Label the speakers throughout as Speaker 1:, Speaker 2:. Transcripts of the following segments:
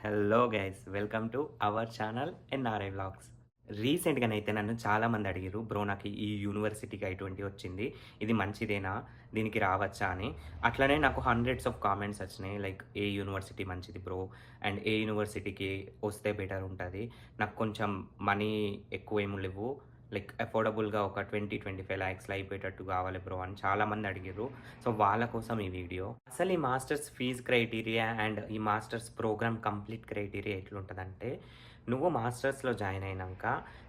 Speaker 1: Hello guys welcome to our channel NRI vlogs. రీసెంట్‌గానైతే నన్ను చాలామంది అడిగిర్రు, బ్రో నాకు ఈ యూనివర్సిటీకి I-20 వచ్చింది. ఇది మంచిదేనా? దీనికి రావచ్చా అని. అట్లనే నాకు హండ్రెడ్స్ ఆఫ్ కామెంట్స్ వచ్చినాయి. లైక్ ఏ యూనివర్సిటీ మంచిది బ్రో? అండ్ ఏ యూనివర్సిటీకి వస్తే బెటర్ ఉంటది? నాకు కొంచెం మనీ ఎక్కువేమి లెవ్వు. లైక్ అఫోర్డబుల్‌గా ఒక 20-25 లాక్స్‌లో అయిపోయేటట్టు కావాలి బ్రో అని చాలామంది అడిగిర్రు. సో, వాళ్ళ కోసం ఈ వీడియో. అసలు ఈ మాస్టర్స్ ఫీజ్ క్రైటీరియా అండ్ ఈ మాస్టర్స్ ప్రోగ్రామ్ కంప్లీట్ క్రైటీరియా ఎట్లుంటదంటే, నువ్వు మాస్టర్స్‌లో జాయిన్ అయినంక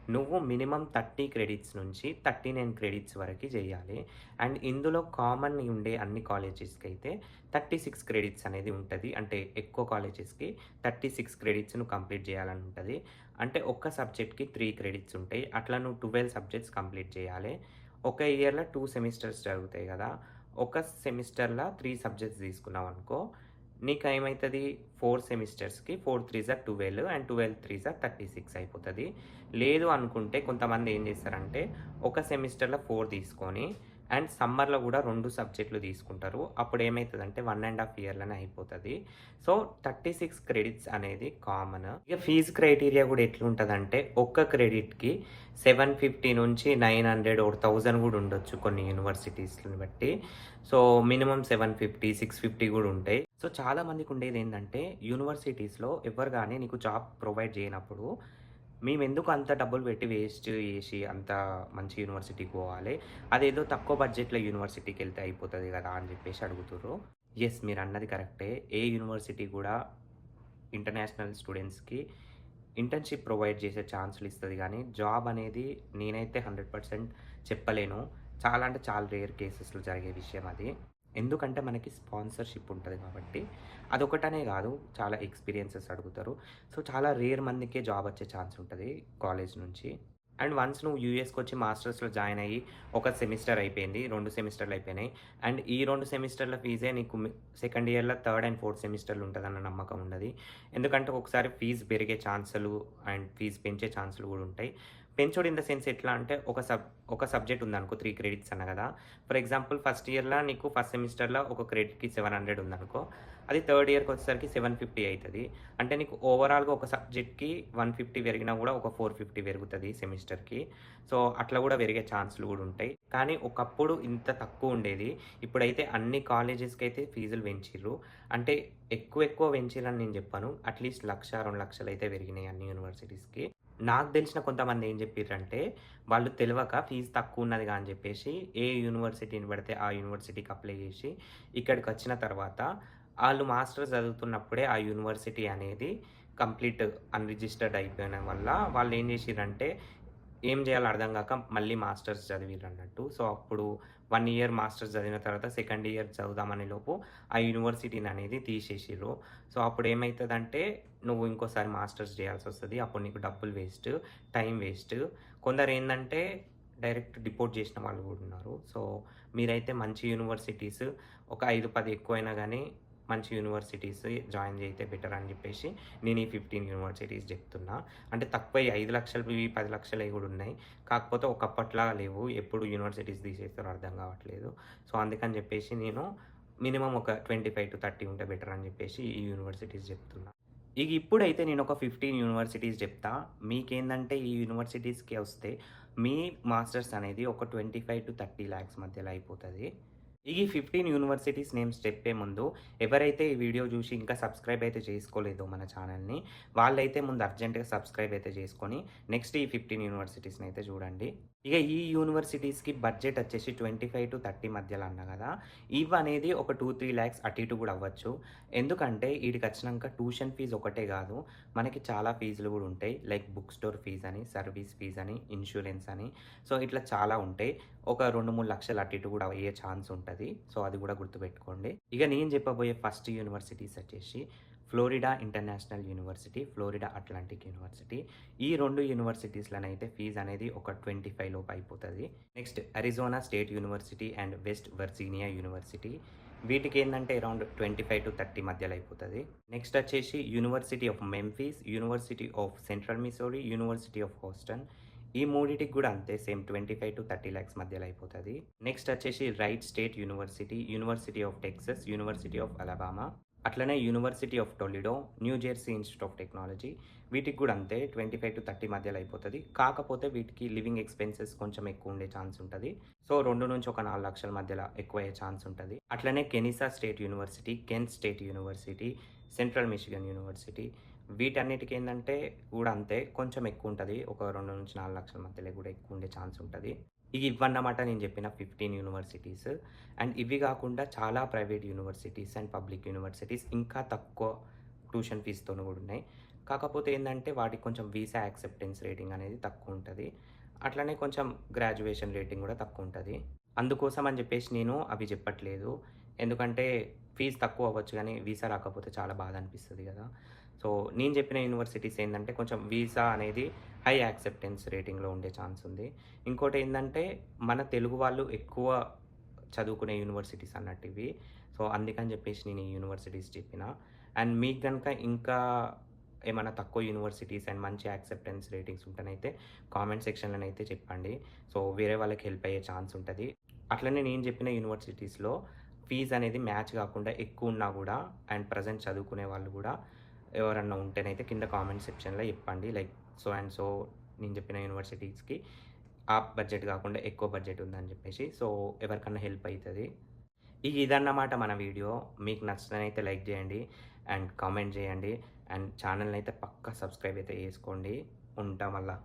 Speaker 1: నువ్వు మినిమమ్ 30 క్రెడిట్స్ నుంచి 39 క్రెడిట్స్ వరకి జేయాలి. అండ్ ఇందులో కామన్ ఉండే అన్ని కాలేజెస్‌కైతే 36 క్రెడిట్స్ అనేది ఉంటది. అంటే ఎక్కువ కాలేజెస్‌కి 36 క్రెడిట్స్ నువ్వు కంప్లీట్ జేయాలని ఉంటది. అంటే ఒక్క సబ్జెక్ట్‌కి 3 క్రెడిట్స్ ఉంటాయి. అట్లా నువ్వు 12 సబ్జెక్ట్స్ కంప్లీట్ చేయాలి. ఒక ఇయర్‌లో 2 సెమిస్టర్స్ జరుగుతాయి గదా! ఒక సెమిస్టర్‌ల 3 సబ్జెక్ట్స్ తీసుకున్నావనుకో, నీకేమైతది 4 సెమిస్టర్స్‌కి 4 3 జా 12 అండ్ 12 3 జా 36 అయిపోతది. లేదు అనుకుంటే కొంతమంది ఏం చేస్తారంటే, ఒక సెమిస్టర్‌లో 4 తీసుకొని అండ్ సమ్మర్‌లో గూడా 2 సబ్జెక్టులు తీసుకుంటారు. అప్పుడు ఏమైతదంటే 1 ½ ఇయర్‌లోనే అయిపోతది. సో, 36 క్రెడిట్స్ అనేది కామన్. ఇక ఫీజ్ క్రైటీరియా గూడా ఎట్లుంటదంటే, ఒక్క క్రెడిట్‌కి 750 నుంచి 900 or 1000 గూడా ఉండొచ్చు కొన్ని యూనివర్సిటీస్‌ని బట్టి. సో, మినిమమ్ 750, 650 గూడా ఉంటాయి. సో, చాలా మందికుండేదేందంటే, యూనివర్సిటీస్‌లో ఎవ్వరు గాని నీకు జాబ్ ప్రొవైడ్ జేయనప్పుడు, మేమెందుకు అంత డబ్బులు పెట్టి వేస్ట్ చేసి అంత మంచి యూనివర్సిటీకి పోవాలి. అదేదో తక్కువ బడ్జెట్‌లో యూనివర్సిటీకెళ్తే అయిపోతది గదా! అని జెప్పేసి అడుగుతుర్రు. యెస్, మీరన్నది కరెక్టే. ఏ యూనివర్సిటీ గూడా ఇంటర్నేషనల్ స్టూడెంట్స్‌కి ఇంటర్న్‌షిప్ ప్రొవైడ్ చేసే ఛాన్సులు ఇస్తది గానీ, జాబ్ అనేది నేనైతే 100% చెప్పలేను. చాలా అంటే చాలా రేర్ కేసెస్‌లో జరిగే విషయం అది. ఎందుకంటే మనకి స్పాన్సర్‌షిప్ ఉంటది కాబట్టి. అదొకటనే గాదు, చాలా ఎక్స్‌పీరియన్సెస్ అడుగుతారు. సో, చాలా రేర్ మందికే జాబ్ వచ్చే ఛాన్స్ ఉంటది కాలేజ్ నుంచి. అండ్ వన్స్ నువ్వు యూఎస్‌కొచ్చి మాస్టర్స్‌లో జాయిన్ అయ్యి, ఒక సెమిస్టర్ అయిపోయింది. 2 సెమిస్టర్‌లు అయిపోయినాయి. అండ్ ఈ 2 సెమిస్టర్‌ల ఫీజే నీకు సెకండ్ ఇయర్‌లో థర్డ్ అండ్ ఫోర్త్ సెమిస్టర్‌లు ఉంటదన్న నమ్మకం ఉండది. ఎందుకంటే ఒకసారి ఫీజ్ పెరిగే ఛాన్సులు అండ్ ఫీజ్ పెంచే ఛాన్సులు గూడా ఉంటాయి. పెంచుడు ఇన్ ద సెన్స్ ఎట్లా అంటే, ఒక సబ్జెక్ట్ ఉందనుకో 3 క్రెడిట్స్ అన్నా గదా! ఫర్ ఎగ్జాంపుల్ ఫస్ట్ ఇయర్‌ల నీకు ఫస్ట్ సెమిస్టర్‌లో ఒక క్రెడిట్‌కి 700 ఉందనుకో, అది థర్డ్ ఇయర్‌కొచ్చేసరికి 750 అయితది. అంటే నీకు ఓవరాల్‌గా ఒక సబ్జెక్ట్‌కి 150 పెరిగినా గూడా ఒక 450 పెరుగుతది సెమిస్టర్‌కి. సో, అట్లా గూడా పెరిగే ఛాన్సులు గూడా ఉంటాయి. కానీ ఒకప్పుడు ఇంత తక్కువుండేది. ఇప్పుడైతే అన్ని కాలేజెస్‌కైతే ఫీజులు పెంచిర్రు. అంటే ఎక్కువ పెంచిర్రని నేను జెప్పను. అట్‌లీస్ట్ 1,00,000, 2,00,000 అయితే పెరిగినాయి అన్ని యూనివర్సిటీస్‌కి. నాకు తెలిసిన కొంతమంది ఏం జెప్పిర్రంటే, వాళ్ళు తెలవక ఫీజు తక్కువున్నదిగా అని జెప్పేసి, ఏ యూనివర్సిటీని పడితే ఆ యూనివర్సిటీకి అప్లై జేసి, ఇక్కడికొచ్చిన తర్వాత ఆళ్ళు మాస్టర్స్ చదువుతున్నప్పుడే ఆ యూనివర్సిటీ అనేది కంప్లీట్ అన్‌రిజిస్టర్డ్ అయిపోయిన వల్ల వాళ్ళేం జేషిర్రంటే, ఏం జేయాలో అర్థం గాక మళ్ళీ మాస్టర్స్ చదివిర్రన్నట్టు. సో, అప్పుడు 1 ఇయర్ మాస్టర్స్ చదివిన తర్వాత సెకండ్ ఇయర్ చదువుదామనే లోపు ఆ యూనివర్సిటీననేది తీసేసిర్రు. సో, అప్పుడేమైతదంటే నువ్వు ఇంకోసారి మాస్టర్స్ జేయాల్సొస్తది. అప్పుడు నీకు డబ్బులు వేస్ట్, టైం వేస్ట్. కొందరేందంటే డైరెక్ట్ డిపోర్ట్ జేసిన వాళ్ళు గూడా ఉన్నారు. సో, మీరైతే మంచి యూనివర్సిటీస్ ఒక 5, 10 ఎక్కువైనా గానీ మంచి యూనివర్సిటీస్ జాయిన్ జేయితే బెటర్ అని జెప్పేసి నేను ఈ 15 యూనివర్సిటీస్ జెప్తున్నా. అంటే తక్కువయి 5,00,000వి, 10,00,000యి గూడా ఉన్నాయి. కాకపోతే ఒకప్పట్లాగా లేవు. ఎప్పుడు యూనివర్సిటీస్ తీసేస్తారో అర్థం గావట్లేదు. సో, అందుకని జెప్పేసి నేను మినిమమ్ ఒక 25-30 ఉంటే బెటర్ అని జెప్పేసి ఈ యూనివర్సిటీస్ జెప్తున్నా. ఇగ ఇప్పుడైతే నేనొక 15 యూనివర్సిటీస్ జెప్తా. మీకేందంటే ఈ యూనివర్సిటీస్‌కి వస్తే మీ మాస్టర్స్ అనేది ఒక 25-30 లాక్స్ మధ్యలో అయిపోతది. ఈ 15 యూనివర్సిటీస్ నేమ్స్ చెప్పే ముందు, ఎవరైతే ఈ వీడియో జూసి ఇంకా సబ్స్క్రైబ్ అయితే చేసుకోలేదో మన ఛానెల్‌ని, వాళ్ళైతే ముందు అర్జెంట్‌గా సబ్స్క్రైబ్ అయితే చేసుకొని, నెక్స్ట్ ఈ 15 యూనివర్సిటీస్‌నైతే చూడండి. ఇగ ఈ యూనివర్సిటీస్‌కి బడ్జెట్ వచ్చేసి 25-30 మధ్యలో అన్నా గదా! ఇవనేది ఒక 2-3 లాక్స్ అటు ఇటు గూడా అవ్వచ్చు. ఎందుకంటే ఈడికొచ్చినంక ట్యూషన్ ఫీజ్ ఒకటే గాదు, మనకి చాలా ఫీజులు గూడా ఉంటాయి. లైక్ బుక్ స్టోర్ ఫీజ్ అని, సర్వీస్ ఫీజ్ అని, ఇన్స్యూరెన్స్ అని. సో, ఇట్లా చాలా ఉంటాయి. ఒక 2, 3 లక్షలు అటు ఇటు గూడా అయ్యే ఛాన్స్ ఉంటది. సో, అది గూడా గుర్తుపెట్టుకోండి. ఇగ నేను చెప్పబోయే ఫస్ట్ యూనివర్సిటీస్ వచ్చేసి Florida International University, Florida Atlantic University. ఈ 2 యూనివర్సిటీస్‌లోనైతే ఫీజ్ అనేది ఒక 25 లోపు అయిపోతది. Next Arizona State University and West Virginia University. వీటికేందంటే అరౌండ్ 25-30 మధ్యలో అయిపోతది. నెక్స్ట్ వచ్చేసి university of Memphis, university of central Missouri, university of Houston. ఈ మూడిటికి గూడా అంతే సేమ్ 25-30 లాక్స్ మధ్యలో అయిపోతది. నెక్స్ట్ వచ్చేసి Wright State University, university of Texas, university of Alabama. అట్లనే university of Toledo, New Jersey Institute of Technology వీటికి గూడా అంతే 25-30 మధ్యలో అయిపోతది. కాకపోతే వీటికి లివింగ్ ఎక్స్‌పెన్సెస్ కొంచెం ఎక్కువుండే ఛాన్స్ ఉంటది. సో 2 నుంచి ఒక 4,00,000 మధ్యల ఎక్కువయ్యే ఛాన్స్ ఉంటది. అట్లనే Kennesaw State University, Kent State University, Central Michigan University వీటన్నిటికేందంటే గూడా అంతే కొంచెం ఎక్కువుంటది. ఒక 2-4,00,000 మధ్యలో గూడా ఎక్కువుండే ఛాన్స్ ఉంటది. ఇవన్నమాట నేను జెప్పిన 15 యూనివర్సిటీస్. అండ్ ఇవి గాకుండా చాలా private universities and public universities ఇంకా తక్కువ ట్యూషన్ ఫీజుతోని గూడా ఉన్నాయి. కాకపోతే ఏందంటే వాటికి కొంచెం వీసా యాక్సెప్టెన్స్ రేటింగ్ అనేది తక్కువుంటది. అట్లనే కొంచెం గ్రాడ్యుయేషన్ రేటింగ్ గూడా తక్కువుంటది. అందుకోసం అని జెప్పేసి నేను అవి జెప్పట్లేదు. ఎందుకంటే ఫీజు తక్కువ అవ్వచ్చు గానీ వీసా రాకపోతే చాలా బాధ అనిపిస్తది గదా! సో నేను జెప్పిన యూనివర్సిటీస్ ఏందంటే కొంచెం వీసా అనేది హై యాక్సెప్టెన్స్ రేటింగ్‌లో ఉండే ఛాన్స్ ఉంది. ఇంకోటేందంటే మన తెలుగు వాళ్ళు ఎక్కువ చదువుకునే యూనివర్సిటీస్ అన్నట్టివి. సో అందుకని జెప్పేసి నేను ఈ యూనివర్సిటీస్ చెప్పిన. అండ్ మీకు గనక ఇంకా ఏమన్నా తక్కువ యూనివర్సిటీస్ అండ్ మంచి యాక్సెప్టెన్స్ రేటింగ్స్ ఉంటేనైతే కామెంట్ సెక్షన్‌లోనైతే చెప్పండి. సో వేరే వాళ్ళకి హెల్ప్ అయ్యే ఛాన్స్ ఉంటది. అట్లనే నేను చెప్పిన యూనివర్సిటీస్‌లో ఫీజ్ అనేది మ్యాచ్ గాకుండా ఎక్కువున్నా గూడా అండ్ ప్రెజెంట్ చదువుకునే వాళ్ళు గూడా ఎవరన్నా ఉంటేనైతే కింద కామెంట్ సెక్షన్‌లో చెప్పండి. లైక్ సో అండ్ సో నేను చెప్పిన యూనివర్సిటీస్‌కి ఆ బడ్జెట్ గాకుండా ఎక్కువ బడ్జెట్ ఉందని జెప్పేసి. సో ఎవరికన్నా హెల్ప్ అయితది. ఇదన్నమాట మన వీడియో. మీకు నచ్చిననైతే లైక్ జేయండి అండ్ కామెంట్ జేయండి. అండ్ ఛానెల్‌నైతే పక్కా సబ్స్క్రైబ్ అయితే జేసుకోండి. ఉంటా మళ్ళా.